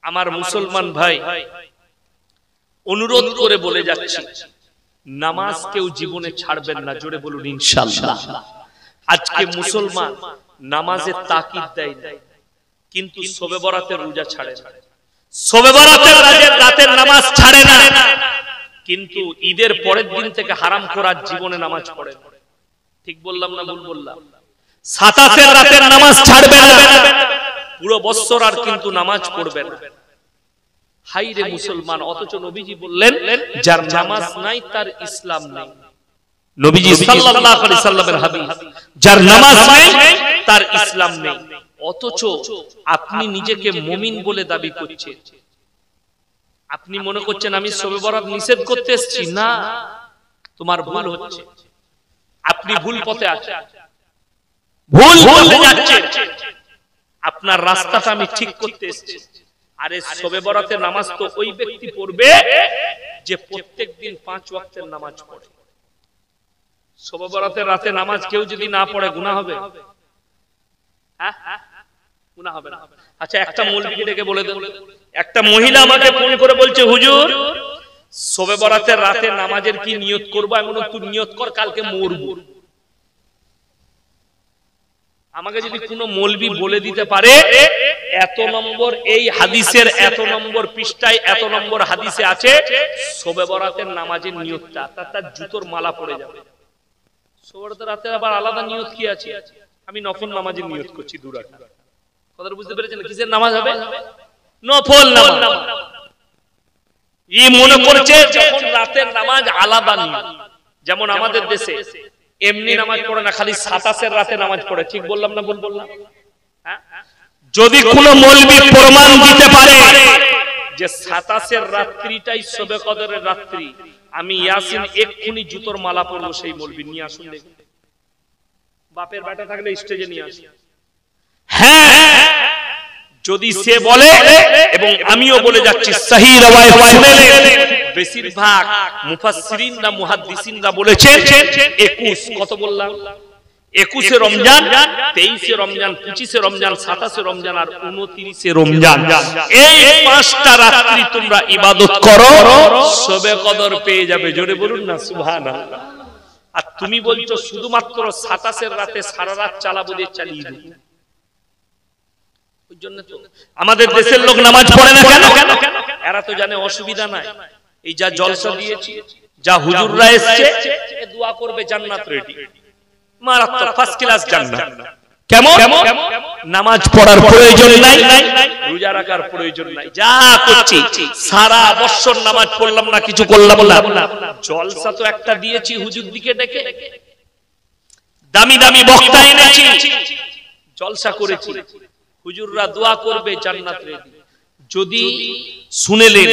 আমার মুসলমান ভাই অনুরোধ করে বলে যাচ্ছি, নামাজ কেউ জীবনে ছাড়বেন না, জোরে বলুন ইনশাআল্লাহ। আজকে মুসলমান নামাজের তাকিদ দেয় না, কিন্তু শবে বরাতের রোজা ছাড়ে না, শবে বরাতের রাতের নামাজ ছাড়ে না, কিন্তু ঈদের পরের দিন থেকে হারাম করার জীবনে নামাজ পড়ে না। ঠিক বললাম না ভুল বললাম? 27 রাতের নামাজ ছাড়বে না, পুরো বছর আর কিন্তু নামাজ পড়বে না। হাই রে মুসলমান, অথচ নবীজি বললেন যার নামাজ নাই তার ইসলাম নাই। নবীজি সাল্লাল্লাহু আলাইহি সাল্লামের হাদিস, যার নামাজ নাই তার ইসলাম নেই। অথচ আপনি নিজেকে মুমিন বলে দাবি করছেন। আপনি মনে করছেন আমি শবে বরাত নিষেধ করতে এসেছি, না, তোমার ভুল হচ্ছে, আপনি ভুল পথে আছেন, ভুল পথে যাচ্ছেন, আপনার রাস্তাটা আমি ঠিক করতে এসেছি। আরে শবে বরাতের নামাজ তো ওই ব্যক্তি পড়বে যে প্রত্যেকদিন 5 ওয়াক্তের নামাজ পড়ে। শবে বরাতের রাতে নামাজ কেউ যদি না পড়ে গুনাহ হবে? হ্যাঁ, গুনাহ হবে না। আচ্ছা, একটা মৌলবীকে ডেকে বলে দেন, একটা মহিলা আমাকে ফোন করে বলছে হুজুর শবে বরাতের রাতে নামাজের কি নিয়ত করব? আমি বললাম তুই নিয়ত কর, কালকে মরবো। আমাকে যদি কোনো মৌলবী বলে দিতে পারে এত নম্বর এই হাদিসের এত নম্বর পৃষ্ঠায় এত নম্বর হাদিসে আছে শবে বরাতের নামাজের নিয়তটা, তার জুতোর মালা পড়ে যাবে। শবে বরাতের রাতে আবার আলাদা নিয়ত কি আছে? আমি নফল নামাজের নিয়ত করছি 2 রাকাত। কথাটা বুঝতে পেরেছেন? কিসের নামাজ হবে? নফল নামাজ। এই মনে করছে যখন রাতের নামাজ আলাদা নিয়ত, যেমন আমাদের দেশে এমনি নামাজ পড়ে না, খালি 27 রাতে নামাজ পড়ে। ঠিক বললাম না ভুল বললাম? যদি কোন মৌলবী প্রমাণ দিতে পারে যে 27 রাত্রিটাই শবে কদরের রাত্রি, আমি ইয়াসিন এক্ষুনি জুতোর মালা পরবো, সেই মৌলবী নিয়ে আসুন দেখুন। বাপের বেটা থাকলে স্টেজে নিয়ে আসুন। হ্যাঁ, যদি সে বলে, এবং আমিও বলে যাচ্ছি সহি রওয়ায়াত শুনেলেন, বেশিরভাগ মুফাসসিরিনরা মুহাদ্দিসিনরা বলেছেন 21, কত বললাম? 21 রমজান, 23 রমজান, 25 রমজান, 27 রমজান আর 29 রমজান, এই 5টা রাত্রি তোমরা ইবাদত করো, শবে কদর পেয়ে যাবে। জোরে বলুন না সুবহানাল্লাহ। আর তুমি বলছো শুধুমাত্র 27 রাতে সারা রাত চালাবো, দিয়ে চালিয়ে দেব। ওই জন্য তো আমাদের দেশের লোক নামাজ পড়ে না কেন? এরা তো জানে অসুবিধা নাই, এই যা জলসা দিয়েছি, যা হুজুররা এসেছে, এ দোয়া করবে জান্নাত রেডি, মারাত্মক ফার্স্ট ক্লাস জান্নাত। কেমন? নামাজ পড়ার প্রয়োজন নাই, রোজা রাখার প্রয়োজন নাই, যা করছি সারা বছর নামাজ পড়লাম না, কিছু করলাম না। জলসা তো একটা দিয়েছি হুজুর দিকে ডেকে, দামি দামি বক্তা এনেছি, জলসা করেছি, হুজুররা দোয়া করবে জান্নাত রেডি। যদি শুনেলেন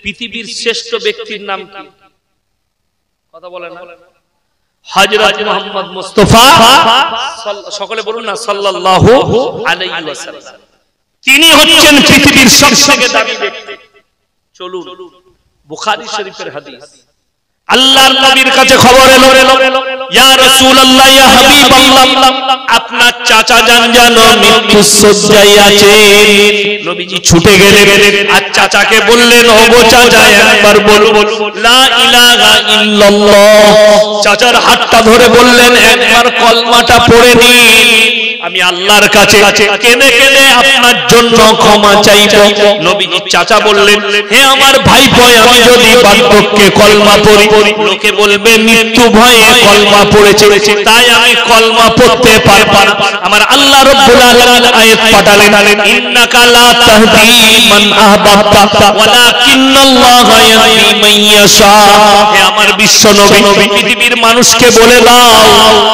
পৃথিবীর শ্রেষ্ঠ ব্যক্তির নাম কি? কথা বলেন না? হযরত মুহাম্মদ মুস্তাফা, সকলে বলুন না সাল্লাল্লাহু আলাইহি ওয়াসাল্লাম। তিনি হচ্ছেন পৃথিবীর সবথেকে দামি ব্যক্তি। চলুন বুখারী শরীফের হাদিস, আল্লাহর নবীর কাছে খবর এলো, ইয়া রাসূলুল্লাহ, ইয়া হাবিবাল্লাহ, আপনার চাচা জান জানো মৃত্যু শয্যায় আছেন। নবীজি ছুটে গেলেন আর চাচাকে বললেন, ওগো চাচা একবার বলুন লা ইলাহা ইল্লাল্লাহ। চাচার হাতটা ধরে বললেন, একবার কলমাটা পড়ে নিন, আমি আল্লাহর কাছে কেঁদে কেঁদে আপনার জন্য ক্ষমা চাইব। নবীজি চাচা বললেন, হে আমার ভাইপো, আমি যদি বার্ধক্যে কলমা পড়ি লোকে বলবে মৃত্যু ভয়ে কলমা পড়েছে, তাই আমি কলমা পড়তে পারব না। আমার আল্লাহ রাব্বুল আলামিন আয়াত পাঠালেন, ইন্নাকা লা তাহদি মান আহবাবতা ওয়ালাকিন্নাল্লাহা ইয়াহদি মান ইয়াশা। হে আমার বিশ্ব নবী, পৃথিবীর মানুষকে বলে দাও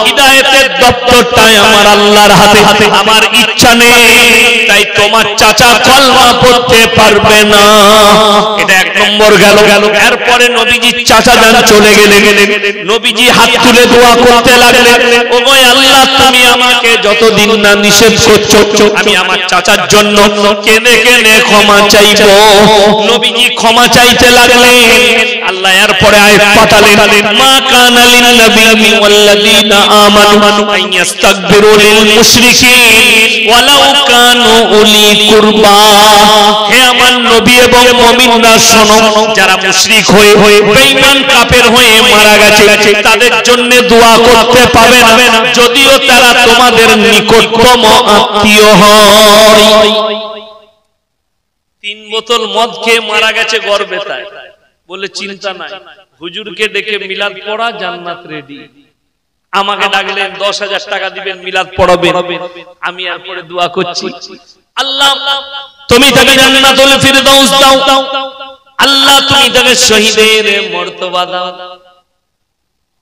হিদায়াতের দপ্তরটাই আমার আল্লাহর হাতে, আমার ইচ্ছা নেই, তাই তোমার চাচা কলমা পড়তে পারবে না। এটা 1 নম্বর গেল। এরপরে নবীজি চাচা যান চলে গেলেন, নবীজি হাত তুলে দোয়া করতে লাগলেন, ওগো আল্লাহ, তুমি আমাকে যতদিন না নিষেধ করছো, আমি আমার চাচার জন্য কেঁদে কেঁদে ক্ষমা চাইব। নবীজি ক্ষমা চাইতে লাগলেন। আল্লাহ এরপরে আয়াত পাঠালেন, মা কানা লিন নাবিয়্যি ওয়াল্লাযীনা আমানু আন ইস্তাগফিরু লিল মুশরিকিন ওয়ালাউ কানু উলি কুরবা। হে আমার নবী এবং মুমিনরা শোনো, যারা মুশরিক হয়ে বেঈমান কাফের হয়ে মারা গেছে তাদের জন্য দোয়া করতে পাবে না, যদিও তারা তোমাদের নিকটতম আত্মীয় হয়। 3 বোতল মদ খেয়ে মারা গেছে গর্বেতায়, বলে চিন্তা নাই, হুজুরকে ডেকে মিলাদ পড়া, জান্নাত রেডি। আমাকে ডাকলেন 10,000 টাকা দিবেন, মিলাদ পড়াবেন। আমি এরপরে দোয়া করছি, আল্লাহ তুমি তাকে জান্নাতুল ফিরদাউস দাও, আল্লাহ তুমি তাকে শহীদের মর্তবা দাও।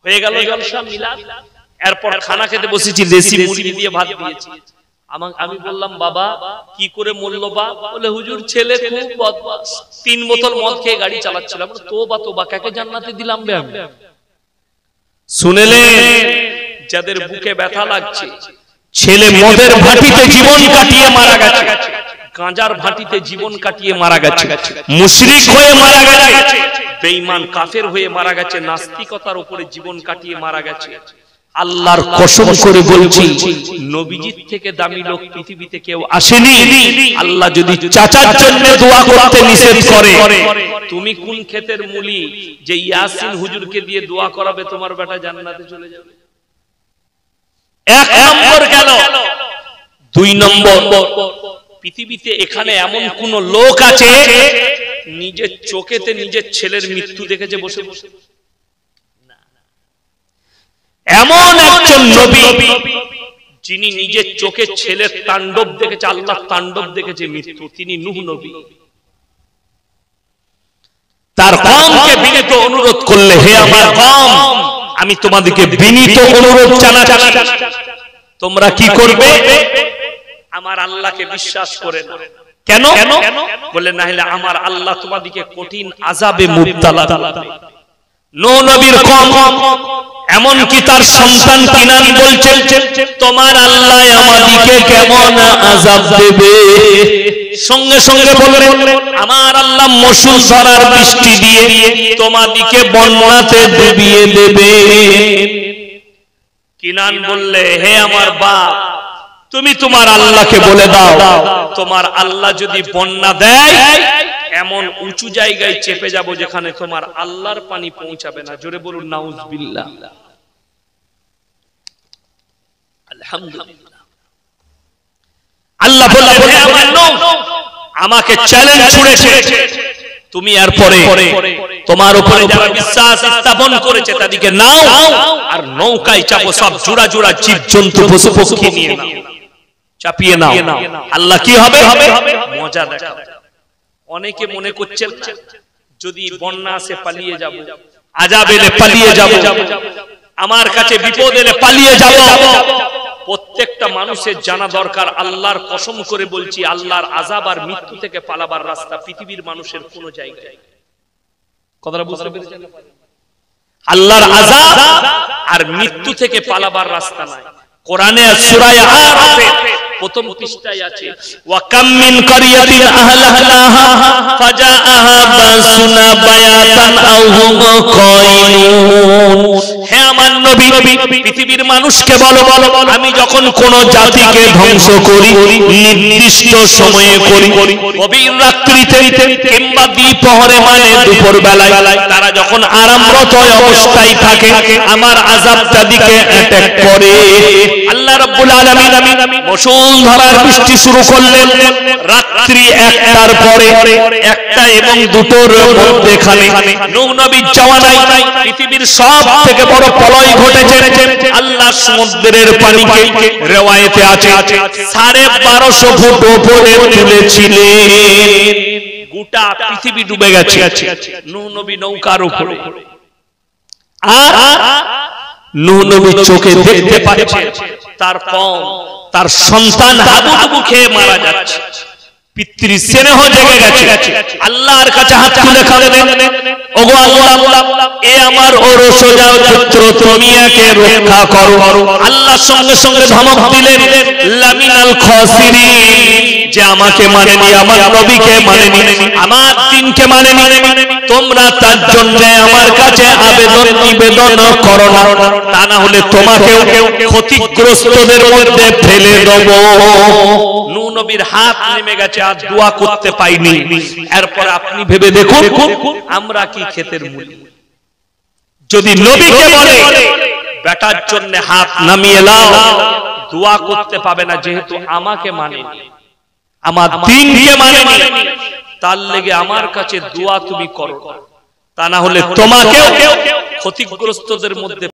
হয়ে গেল জলসা মিলাদ। এরপর খানা খেতে বসেছি, দেশি মুরগি দিয়ে ভাত দিয়েছি। আমি বললাম, বাবা কি করে মরলো বা? বলে হুজুর ছেলে খুব বদমাশ, 3 বোতল মদ খেয়ে গাড়ি চালাচ্ছিল। তোবা তোবা, কাকে জান্নাতে দিলাম বে আমি? শুনেলেন, যাদের বুকে ব্যথা লাগছে, ছেলে মদের ভাটিতে জীবন কাটিয়ে মারা গেছে, গাঁজার ভাটিতে জীবন কাটিয়ে মারা গেছে, মুশরিক হয়ে মারা গেছে, বেঈমান কাফের হয়ে মারা গেছে, নাস্তিকতার উপরে জীবন কাটিয়ে মারা গেছে। আল্লাহর কসম করে বলছি, নবীজির থেকে দামি লোক পৃথিবীতে কেউ আসেনি। আল্লাহ যদি চাচার জন্য দোয়া করতে নিষেধ করে, তুমি কোন ক্ষেতের মুলি যে ইয়াসিন হুজুরকে দিয়ে দোয়া করাবে তোমার বেটা জান্নাতে চলে যাবে? 1 নম্বর গেল। 2 নম্বর, পৃথিবীতে এখানে এমন কোন লোক আছে নিজের চোখেতে নিজের ছেলের মৃত্যু দেখেছে বসে বসে? এমন একজন নবী যিনি নিজের চোখে ছেলের তাণ্ডব দেখেছে, আল্লাহর তাণ্ডব দেখেছে মৃত্যু, তিনি নূহ নবী। তার কওমকে বিনীত অনুরোধ করলে, হে আমার কওম, আমি তোমাদেরকে বিনীত অনুরোধ জানাচ্ছি, তোমরা কি করবে? আমার আল্লাহকে বিশ্বাস করে না। কেন? বলে না হলে আমার আল্লাহ তোমাদেরকে কঠিন আযাবে মুবতালা করবে। নূহ নবীর কওম, এমন কি তার সন্তান কিনান বলছেন, তোমার আল্লাহ আমাদেরকে কেমন আযাব দেবে? সঙ্গে সঙ্গে বললেন, আমার আল্লাহ মৌসুম ধরার বৃষ্টি দিয়ে তোমাদেরকে বন্যাতে ডুবিয়ে দেবে। কিনান বললে, হে আমার বাপ, তুমি তোমার আল্লাহকে বলে দাও, তোমার আল্লাহ যদি বন্যা দেয়, এমন উঁচু জায়গায় চেপে যাব যেখানে তোমার আল্লাহর পানি পৌঁছাবে না। জোরে বলুন নাউজুবিল্লাহ। আলহামদুলিল্লাহ। আল্লাহ বললেন, হে আমার নূহ, আমাকে চ্যালেঞ্জ ছুড়েছে, তুমি এরপরে তোমার উপরে যারা বিশ্বাস স্থাপন করেছে তাদেরকে নাও, আর নৌকায় চাপো, সব জোড়া জোড়া জীবজন্তু পশু পক্ষী নিয়ে নাও, চাপিয়ে নাও। আল্লাহ কি হবে? মজা দেখাবে। অনেকে মনে করছেন যদি বন্যা আসে পালিয়ে যাব, আযাব এলে পালিয়ে যাব, আমার কাছে বিপদ এলে পালিয়ে যাব। প্রত্যেকটা মানুষের জানা দরকার, আল্লাহর কসম করে বলছি, আল্লাহর আযাব আর মৃত্যু থেকে পালাবার রাস্তা পৃথিবীর মানুষের কোন জায়গায়। কথাটা বুঝতে পেরেছেন? আল্লাহর আযাব আর মৃত্যু থেকে পালাবার রাস্তা নাই। কোরআনে সূরা আরাফে প্রথম পৃষ্ঠায় আছে, ওয়া কাম মিন কারিয়াতিন আহলাহনাহা ফাজাআহা বাসুনা বায়াতান আও হুম কায়িনুন। হে আমার নবী, পৃথিবীর মানুষকে বলো, আমি যখন কোন জাতিকে ধ্বংস করি নির্দিষ্ট সময়ে করি, গভীর রাত্রিতে কিংবা দ্বিপ্রহরে, মানে দুপুর বেলায়, তারা যখন আরামরত অবস্থায় থাকে, আমার আযাব তাদেরকে অ্যাটাক করে। আল্লাহ রাব্বুল আলামিন মুষলধারার বৃষ্টি শুরু করলেন রাত্রি 1টার পরে, 1টা এবং 2টোর মধ্যখানে নূহ নবীর জওয়ানায় পৃথিবীর সব থেকে বড় প্রলয় ঘটেছে। আল্লাহ সমুদ্রের পানিকে, রিওয়ায়েতে আছে, 1250 ফুট উপরে তুলেছিলেন। গোটা পৃথিবী ডুবে গেছে নূহ নবী নৌকার উপরে। আর নূহ নবী চোখে দেখতে পাচ্ছে তার কওম, তার সন্তান হাবুডুবু খেয়ে মারা যাচ্ছে। পিতৃ স্নেহ জেগে গেছে। আল্লাহর কাছে হাত তুলে কাঁদেন, ওগো আল্লাহ, এ আমার ওর সোজা পুত্র, তুমি একে রক্ষা করো। আল্লাহ সঙ্গে সঙ্গে ধমক দিলেন, লামিনাল খাসিরিন, যে আমাকে মানেনি, আমার নবীকে মানেনি, আমার দ্বীনকে মানেনি, তোমরা তার জন্য আমার কাছে আবেদন নিবেদন করো না, তা না হলে তোমাকেও ক্ষতিগ্রস্তদের মধ্যে ফেলে দেব। নূহ নবীর হাত নেমে গেছে আর দোয়া করতে পাইনি। এরপর আপনি ভেবে দেখুন আমরা কি ক্ষেতের মূল। যদি নবীকে বলে বেটার জন্য হাত নামিয়ে নাও, দোয়া করতে পাবে না, যেহেতু আমাকে মানে আমার দ্বীনকে মানে তার লেগে আমার কাছে দোয়া তুমি করো, তা না হলে তোমাকেও ক্ষতিগ্রস্তদের মধ্যে